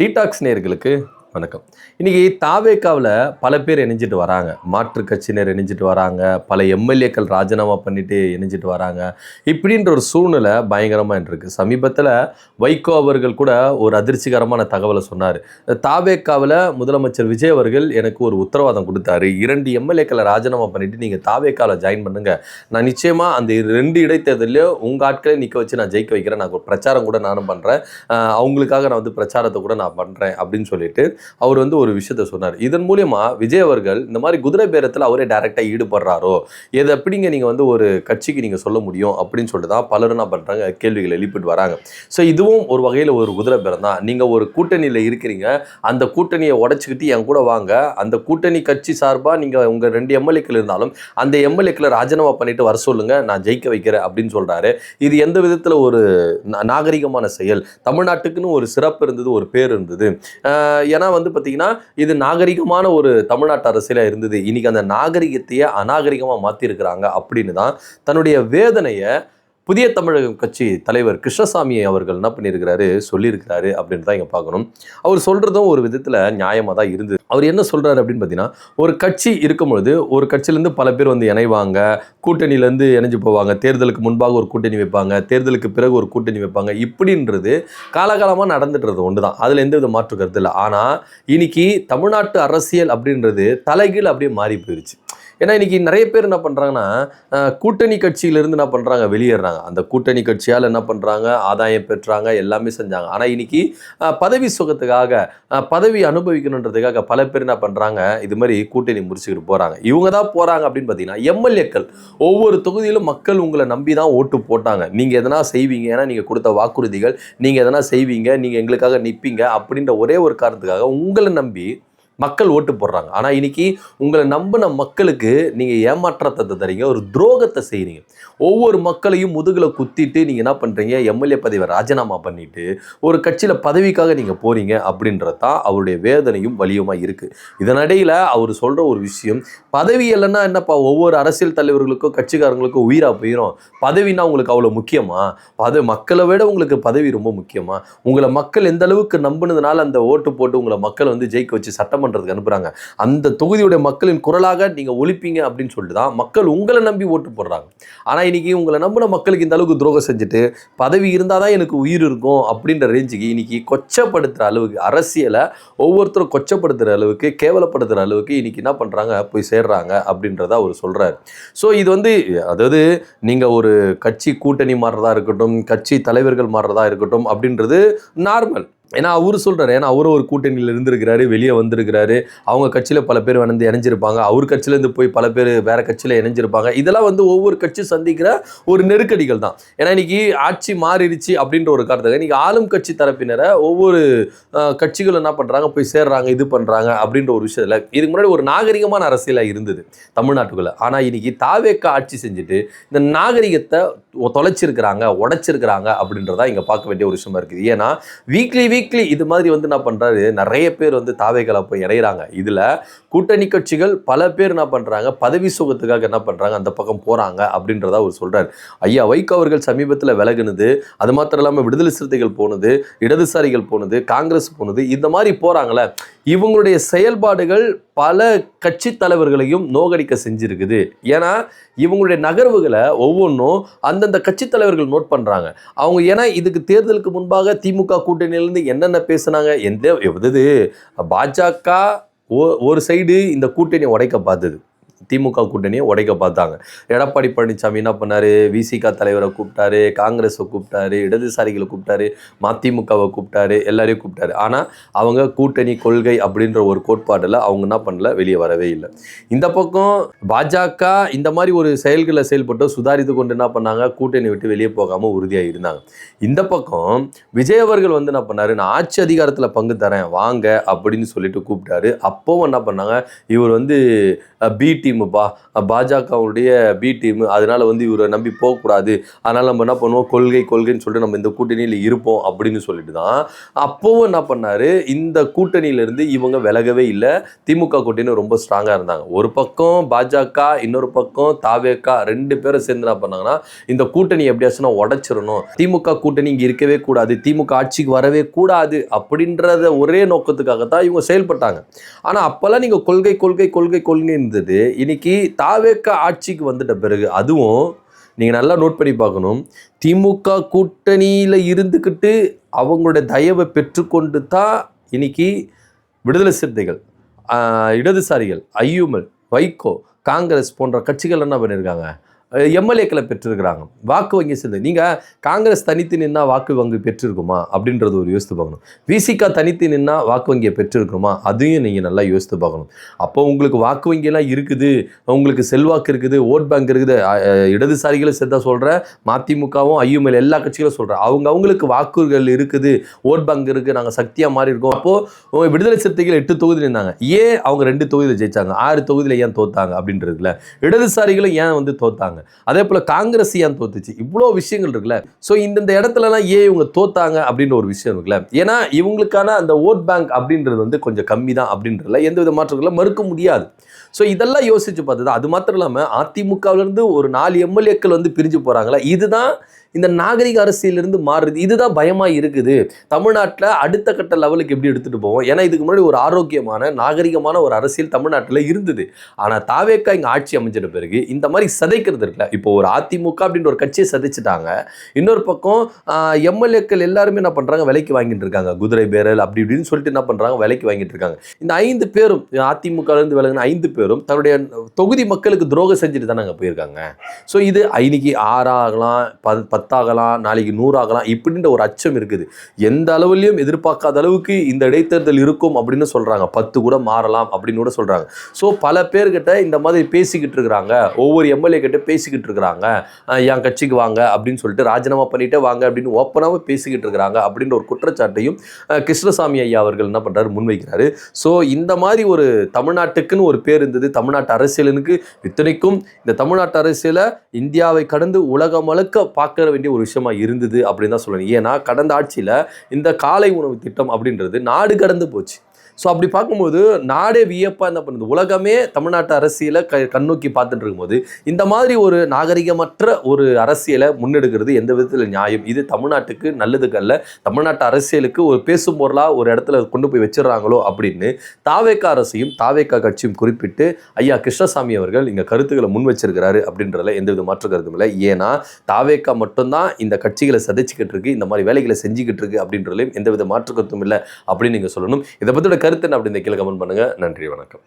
Detox நேயர்களுக்கு வணக்கம். இன்னைக்கு தாவேக்காவில் பல பேர் இணைஞ்சிட்டு வராங்க. மாற்று கட்சியினர் இணைஞ்சிட்டு வராங்க. பல எம்எல்ஏக்கள் ராஜினாமா பண்ணிட்டு இணைஞ்சிட்டு வராங்க. இப்படின்ற ஒரு சூழ்நிலை பயங்கரமாக இருக்கு. சமீபத்தில் வைகோ அவர்கள் கூட ஒரு அதிர்ச்சிகரமான தகவலை சொன்னார். தாவேக்காவில் முதலமைச்சர் விஜய் அவர்கள் எனக்கு ஒரு உத்தரவாதம் கொடுத்தாரு. 2 எம்எல்ஏக்களை ராஜினாமா பண்ணிட்டு நீங்கள் தாவேக்காவில் ஜாயின் பண்ணுங்க, நான் நிச்சயமாக அந்த 2 இடைத்தேர்தலையும் உங்கள் ஆட்களை நிற்க வச்சு நான் ஜெயிக்க வைக்கிறேன், நான் பிரச்சாரம் கூட நானும் பண்ணுறேன், அவங்களுக்காக நான் வந்து பிரச்சாரத்தை கூட நான் பண்ணுறேன் அப்படின்னு சொல்லிட்டு அவர் வந்து ஒரு விஷயத்த சொன்னார். இதன் மூலியமா விஜய் அவர்கள் இந்த மாதிரி குதிரை பேரத்தில் அவரே டைரக்டா ஈடுபடுறாரோ, எதை எப்படிங்க நீங்க வந்து ஒரு கட்சிக்கு நீங்க சொல்ல முடியும் அப்படின்னு சொல்லிட்டு தான் பலரும் என்ன பண்றாங்க, கேள்விகள் எழுப்பிட்டு வராங்க. ஸோ இதுவும் ஒரு வகையில் ஒரு குதிரை பேரம் தான். நீங்க ஒரு கூட்டணியில் இருக்கிறீங்க, அந்த கூட்டணியை உடைச்சிக்கிட்டு என் கூட வாங்க, அந்த கூட்டணி கட்சி சார்பா நீங்க உங்க 2 எம்எல்ஏக்கள் இருந்தாலும் அந்த எம்எல்ஏக்களை ராஜினாமா பண்ணிட்டு வர சொல்லுங்க, நான் ஜெயிக்க வைக்கிறேன் அப்படின்னு சொல்றாரு. இது எந்த விதத்துல ஒரு நாகரிகமான செயல்? தமிழ்நாட்டுக்குன்னு ஒரு சிறப்பு இருந்தது, ஒரு பேர் இருந்தது. ஏன்னா வந்து பார்த்தீங்கன்னா இது நாகரிகமான ஒரு தமிழ்நாட்டு அரசியலாக இருந்தது. இன்னைக்கு அந்த நாகரிகத்தையே அநாகரிகமாக மாற்றிருக்கிறாங்க அப்படின்னு தான் தன்னுடைய வேதனையை புதிய தமிழகம் கட்சி தலைவர் கிருஷ்ணசாமி அவர்கள் என்ன பண்ணியிருக்கிறாரு, சொல்லியிருக்கிறாரு அப்படின்னு தான் இங்கே பார்க்கணும். அவர் சொல்கிறதும் ஒரு விதத்தில் நியாயமாக தான் இருந்தது. அவர் என்ன சொல்கிறாரு அப்படின்னு பார்த்தீங்கன்னா, ஒரு கட்சி இருக்கும்பொழுது ஒரு கட்சியிலேருந்து பல பேர் வந்து இணைவாங்க, கூட்டணியிலேருந்து இணைஞ்சு போவாங்க, தேர்தலுக்கு முன்பாக ஒரு கூட்டணி வைப்பாங்க, தேர்தலுக்கு பிறகு ஒரு கூட்டணி வைப்பாங்க, இப்படின்றது காலகாலமாக நடந்துட்டுறது ஒன்று தான். அதில் எந்த வித மாற்று கருத்து இல்லை. ஆனால் இன்னைக்கு தமிழ்நாட்டு அரசியல் அப்படின்றது தலைகீழ் அப்படியே மாறி போயிடுச்சு. ஏன்னா இன்னைக்கு நிறைய பேர் என்ன பண்ணுறாங்கன்னா, கூட்டணி கட்சியிலிருந்து என்ன பண்ணுறாங்க, வெளியேறாங்க. அந்த கூட்டணி கட்சியால் என்ன பண்ணுறாங்க, ஆதாயம் பெற்றாங்க, எல்லாமே செஞ்சாங்க. ஆனால் இன்னைக்கு பதவி சுகத்துக்காக, பதவி அனுபவிக்கணுன்றதுக்காக பல பேர் என்ன பண்ணுறாங்க, இது மாதிரி கூட்டணி முடிச்சுக்கிட்டு போகிறாங்க. இவங்க தான் போகிறாங்க அப்படின்னு பார்த்தீங்கன்னா, எம்எல்ஏக்கள் ஒவ்வொரு தொகுதியிலும் மக்கள் உங்களை நம்பி தான் ஓட்டு போட்டாங்க. நீங்கள் எதனா செய்வீங்க, ஏன்னா நீங்கள் கொடுத்த வாக்குறுதிகள், நீங்கள் எதனா செய்வீங்க, நீங்கள் எங்களுக்காக நிற்பீங்க அப்படின்ற ஒரே ஒரு காரணத்துக்காக உங்களை நம்பி மக்கள் ஓட்டு போடுறாங்க. ஆனால் இன்னைக்கு உங்களை நம்பின மக்களுக்கு நீங்கள் ஏமாற்றத்தை தரீங்க, ஒரு துரோகத்தை செய்கிறீங்க. ஒவ்வொரு மக்களையும் முதுகில் குத்திட்டு நீங்கள் என்ன பண்ணுறீங்க, எம்எல்ஏ பதவியை ராஜினாமா பண்ணிட்டு ஒரு கட்சியில் பதவிக்காக நீங்கள் போகிறீங்க அப்படின்றது தான் அவருடைய வேதனையும் வலியுமாக இருக்குது. இதனிடையில் அவர் சொல்கிற ஒரு விஷயம், பதவி இல்லைன்னா என்னப்பா, ஒவ்வொரு அரசியல் தலைவர்களுக்கும் கட்சிக்காரங்களுக்கும் உயிராக போயிடும், பதவினா உங்களுக்கு அவ்வளோ முக்கியமா? மக்களை விட உங்களுக்கு பதவி ரொம்ப முக்கியமா? உங்களை மக்கள் எந்த அளவுக்கு நம்பினதுனால அந்த ஓட்டு போட்டு உங்களை மக்கள் வந்து ஜெயிக்க வச்சு சட்டமன்றத்துக்கு அனுப்புகிறாங்க, அந்த தொகுதியுடைய மக்களின் குரலாக நீங்கள் ஒழிப்பீங்க அப்படின்னு சொல்லிட்டு தான் மக்கள் உங்களை நம்பி ஓட்டு போடுறாங்க. ஆனால் இன்னைக்கு உங்களை நம்பின மக்களுக்கு இந்த அளவுக்கு துரோகம் செஞ்சுட்டு பதவி இருந்தால் தான் எனக்கு உயிர் இருக்கும் அப்படின்ற ரேஞ்சுக்கு இன்னைக்கு கொச்சப்படுத்துகிற அளவுக்கு, அரசியலை ஒவ்வொருத்தரும் கொச்சப்படுத்துகிற அளவுக்கு, கேவலப்படுத்துகிற அளவுக்கு இன்னைக்கு என்ன பண்ணுறாங்க, போய் சேர்றாங்க அப்படின்றத அவர் சொல்கிறார். ஸோ இது வந்து, அதாவது நீங்கள் ஒரு கட்சி கூட்டணி மாறுறதா இருக்கட்டும், கட்சி தலைவர்கள் மாறுறதா இருக்கட்டும் அப்படின்றது நார்மல். ஏன்னா அவரு சொல்கிறாரு, ஏன்னா அவரும் ஒரு கூட்டணியில் இருந்திருக்கிறாரு, வெளியே வந்திருக்கிறாரு, அவங்க கட்சியில் பல பேர் வந்து இணைஞ்சிருப்பாங்க, அவர் கட்சியிலேருந்து போய் பல பேர் வேறு கட்சியில் இணைஞ்சிருப்பாங்க. இதெல்லாம் வந்து ஒவ்வொரு கட்சி சந்திக்கிற ஒரு நெருக்கடிகள் தான். ஏன்னா இன்னைக்கு ஆட்சி மாறிடுச்சு அப்படின்ற ஒரு காரணத்துக்கு இன்னைக்கு ஆளும் கட்சி தரப்பினரை ஒவ்வொரு கட்சிகள் என்ன பண்ணுறாங்க, போய் சேர்றாங்க, இது பண்ணுறாங்க அப்படின்ற ஒரு விஷயத்தில் இதுக்கு முன்னாடி ஒரு நாகரிகமான அரசியலாக இருந்தது தமிழ்நாட்டுக்குள்ளே. ஆனால் இன்னைக்கு தாவேக்கா ஆட்சி செஞ்சுட்டு இந்த நாகரிகத்தை தொலைச்சிருக்கிறாங்க, உடைச்சிருக்கிறாங்க அப்படின்றதா இங்கே பார்க்க வேண்டிய ஒரு விஷயமா இருக்குது. ஏன்னா வீக்லி இது மாதிரி வந்து என்ன பண்ணுறாரு, நிறைய பேர் வந்து தாவேக்கால போய் இணைகிறாங்க. இதில் கூட்டணி கட்சிகள் பல பேர் என்ன பண்ணுறாங்க, பதவி சுகத்துக்காக என்ன பண்ணுறாங்க, அந்த பக்கம் போகிறாங்க அப்படின்றத அவர் சொல்கிறார். ஐயா வைகோ அவர்கள் சமீபத்தில் விலகுனது, அது மாத்திரம் இல்லாமல் விடுதலை சிறுத்தைகள் போனது, இடதுசாரிகள் போனது, காங்கிரஸ் போனது, இந்த மாதிரி போகிறாங்களே, இவங்களுடைய செயல்பாடுகள் பல கட்சி தலைவர்களையும் நோகடிக்க செஞ்சிருக்குது. ஏன்னா இவங்களுடைய நகர்வுகளை ஒவ்வொன்றும் அந்தந்த கட்சி தலைவர்கள் நோட் பண்ணுறாங்க. அவங்க ஏன்னா இதுக்கு தேர்தலுக்கு முன்பாக திமுக கூட்டணியிலேருந்து என்னென்ன பேசுனாங்க, எது பாஜக ஒரு சைடு இந்த கூட்டணியை உடைக்க பார்த்தது, திமுக கூட்டணியை உடைக்க பார்த்தாங்க. எடப்பாடி பழனிசாமி என்ன பண்ணாரு, விசிக தலைவரை கூப்பிட்டாரு, காங்கிரஸை கூப்பிட்டாரு, இடதுசாரிகளை கூப்பிட்டாரு, மதிமுகவை கூப்பிட்டாரு, எல்லாரையும் கூப்பிட்டாரு. ஆனால் அவங்க கூட்டணி கொள்கை அப்படின்ற ஒரு கோட்பாடில் அவங்க என்ன பண்ணல, வெளியே வரவே இல்லை. இந்த பக்கம் பாஜக இந்த மாதிரி ஒரு செயல்களை செயல்பட்டு சுதாரித்து கொண்டு என்ன பண்ணாங்க, கூட்டணி விட்டு வெளியே போகாமல் உறுதியாக இருந்தாங்க. இந்த பக்கம் விஜய் அவர்கள் வந்து என்ன பண்ணாரு, நான் ஆட்சி அதிகாரத்தில் பங்கு தரேன் வாங்க அப்படின்னு சொல்லிட்டு கூப்பிட்டாரு. அப்போவும் என்ன பண்ணாங்க, இவர் வந்து பி டீமுப்பா, பாஜகவுடைய பி டீமு, அதனால வந்து இவரை நம்பி போகக்கூடாது, அதனால நம்ம என்ன பண்ணுவோம், கொள்கைன்னு சொல்லிட்டு நம்ம இந்த கூட்டணியில் இருப்போம் அப்படின்னு சொல்லிட்டு தான் அப்போவும் என்ன பண்ணாரு, இந்த கூட்டணியிலிருந்து இவங்க விலகவே இல்லை. திமுக கூட்டணி ரொம்ப ஸ்ட்ராங்காக இருந்தாங்க. ஒரு பக்கம் பாஜக, இன்னொரு பக்கம் தாவேகா, 2 பேரும் சேர்ந்து என்ன பண்ணாங்கன்னா, இந்த கூட்டணி எப்படியாச்சும் உடைச்சிடணும், திமுக கூட்டணி இங்கே இருக்கவே கூடாது, திமுக ஆட்சிக்கு வரவே கூடாது அப்படின்றத ஒரே நோக்கத்துக்காகத்தான் இவங்க செயல்பட்டாங்க. ஆனால் அப்போல்லாம் நீங்கள் கொள்கை இருந்தது. இன்னைக்கு தாவேகா ஆட்சிக்கு வந்துட்ட பிறகு, அதுவும் நீங்கள் நல்லா நோட் பண்ணி பார்க்கணும், திமுக கூட்டணியில் இருந்துக்கிட்டு அவங்களோட தயவை பெற்றுக்கொண்டு தான் இன்னைக்கு விடுதலை சிறுத்தைகள், இடதுசாரிகள், ஐயுமல், வைகோ, காங்கிரஸ் போன்ற கட்சிகள் என்ன பண்ணியிருக்காங்க, எம்எல்ஏக்களை பெற்றிருக்கிறாங்க. வாக்கு வங்கி சேர்ந்து நீங்கள் காங்கிரஸ் தனித்து நின்னா வாக்கு வங்கி பெற்றிருக்குமா அப்படின்றது ஒரு யோசித்து பார்க்கணும். விசிகா தனித்து நின்னா வாக்கு வங்கியை பெற்றிருக்குமா, அதையும் நீங்கள் நல்லா யோசித்து பார்க்கணும். அப்போ உங்களுக்கு வாக்கு வங்கியெல்லாம் இருக்குது, உங்களுக்கு செல்வாக்கு இருக்குது, ஓட் பேங்க் இருக்குது, இடதுசாரிகளும் சேர்த்தா சொல்கிறேன், மதிமுகவும் ஐயுமேல் எல்லா கட்சிகளும் சொல்கிறேன், அவங்களுக்கு வாக்குகள் இருக்குது, ஓட் பேங்க் இருக்குது, நாங்கள் சக்தியாக மாறி இருக்கோம். அப்போது விடுதலை சிறுத்தைகள் 8 தொகுதி நின்றாங்க, ஏன் அவங்க 2 தொகுதியில் ஜெயிச்சாங்க, 6 தொகுதியில் ஏன் தோத்தாங்க அப்படின்றதுல, இடதுசாரிகளும் ஏன் வந்து தோத்தாங்க, அதே போல காங்கிரஸ் ஏன் தோத்துச்சு, இவ்வளோ விஷயங்கள் இருக்குல்ல. ஸோ இந்த இடத்துலலாம் ஏன் இவங்க தோத்தாங்க அப்படின்னு ஒரு விஷயம் இருக்குல்ல. ஏன்னா இவங்களுக்கான அந்த ஓட் பேங்க் அப்படின்றது வந்து கொஞ்சம் கம்மி தான் அப்படின்றதுல எந்த வித மாற்றங்களும் மறுக்க முடியாது. ஸோ இதெல்லாம் யோசிச்சு பார்த்தது. அது மாத்திரம் இல்லாமல் அதிமுகவிலிருந்து ஒரு 4 எம்எல்ஏக்கள் வந்து பிரிஞ்சு போகிறாங்களா, இதுதான் இந்த நாகரிக அரசியலிருந்து மாறுறது. இதுதான் பயமாக இருக்குது. தமிழ்நாட்டில் அடுத்த கட்ட லெவலுக்கு எப்படி எடுத்துகிட்டு போவோம். ஏன்னா இதுக்கு முன்னாடி ஒரு ஆரோக்கியமான நாகரிகமான ஒரு அரசியல் தமிழ்நாட்டில் இருந்தது. ஆனால் தாவேக்கா இங்கே ஆட்சி அமைஞ்சிட்ட பிறகு இந்த மாதிரி சதைக்கிறது இருக்குல்ல. இப்போ ஒரு அதிமுக அப்படின்ற ஒரு கட்சியை சதைச்சிட்டாங்க. இன்னொரு பக்கம் எம்எல்ஏக்கள் எல்லாருமே என்ன பண்ணுறாங்க, விலைக்கு வாங்கிட்டு இருக்காங்க. குதிரை பேரல் அப்படி இப்படின்னு சொல்லிட்டு என்ன பண்ணுறாங்க, விலைக்கு வாங்கிட்டு இருக்காங்க. இந்த 5 பேரும் அதிமுகலேருந்து விலகின 5 பேரும் தன்னுடைய தொகுதி மக்களுக்கு துரோகம் செஞ்சுட்டு தானே அங்கே போயிருக்காங்க. ஸோ இது இன்னைக்கு 6 ஆகலாம், 10 ஆகலாம், நாளைக்கு 100 ஆகலாம், இப்படின்ற ஒரு அச்சம் இருக்குது. எந்த அளவுலையும் எதிர்பார்க்காத அளவுக்கு இந்த இடைத்தேர்தல் இருக்கும் அப்படின்னு சொல்றாங்க. 10 கூட மாறலாம் அப்படின்னு கூட சொல்றாங்க. ஸோ பல பேர்கிட்ட இந்த மாதிரி பேசிக்கிட்டு இருக்கிறாங்க, ஒவ்வொரு எம்எல்ஏ கிட்ட பேசிக்கிட்டு இருக்கிறாங்க, என் கட்சிக்கு வாங்க அப்படின்னு சொல்லிட்டு ராஜினாமா பண்ணிட்டே வாங்க அப்படின்னு ஓப்பனாக பேசிக்கிட்டு இருக்கிறாங்க அப்படின்ற ஒரு குற்றச்சாட்டையும் கிருஷ்ணசாமி ஐயா அவர்கள் என்ன பண்றாரு, முன்வைக்கிறாரு. ஸோ இந்த மாதிரி ஒரு தமிழ்நாட்டுக்குன்னு ஒரு பேர் இருந்தது, தமிழ்நாட்டு அரசியலுக்கு. இத்தனைக்கும் இந்த தமிழ்நாட்டு அரசியலை இந்தியாவை கடந்து உலகம் முழுக்க பார்க்க வேண்டிய ஒரு விஷயமா இருந்தது அப்படின்னு தான் சொல்லணும். ஏன்னா கடந்த ஆட்சியில் இந்த காலை உணவு திட்டம் அப்படின்றது நாடு கடந்து போச்சு. ஸோ அப்படி பார்க்கும்போது நாடே வியப்பாக என்ன பண்ணுது, உலகமே தமிழ்நாட்டு அரசியலை கண்ணோக்கி பார்த்துட்டு இருக்கும்போது இந்த மாதிரி ஒரு நாகரிகமற்ற ஒரு அரசியலை முன்னெடுக்கிறது எந்த விதத்தில் நியாயம், இது தமிழ்நாட்டுக்கு நல்லதுக்கல்ல, தமிழ்நாட்டு அரசியலுக்கு ஒரு பேசும் பொருளாக ஒரு இடத்துல கொண்டு போய் வச்சிடறாங்களோ அப்படின்னு தாவேகா அரசையும் தாவேகா கட்சியும் குறிப்பிட்டு ஐயா கிருஷ்ணசாமி அவர்கள் இங்கே கருத்துக்களை முன் வச்சிருக்கிறாரு அப்படின்றதுல எந்தவித மாற்று கருத்தும் இல்லை. ஏன்னா தாவேகா மட்டும்தான் இந்த கட்சிகளை சதைச்சிக்கிட்டு இருக்கு, இந்த மாதிரி வேலைகளை செஞ்சுக்கிட்டு இருக்கு அப்படின்றதுலையும் எந்தவித மாற்று கருத்தும் இல்லை அப்படின்னு நீங்கள் சொல்லணும். இதை பற்றியோட கருத்து என்ன அப்படின்னு கீழே கமெண்ட் பண்ணுங்க. நன்றி, வணக்கம்.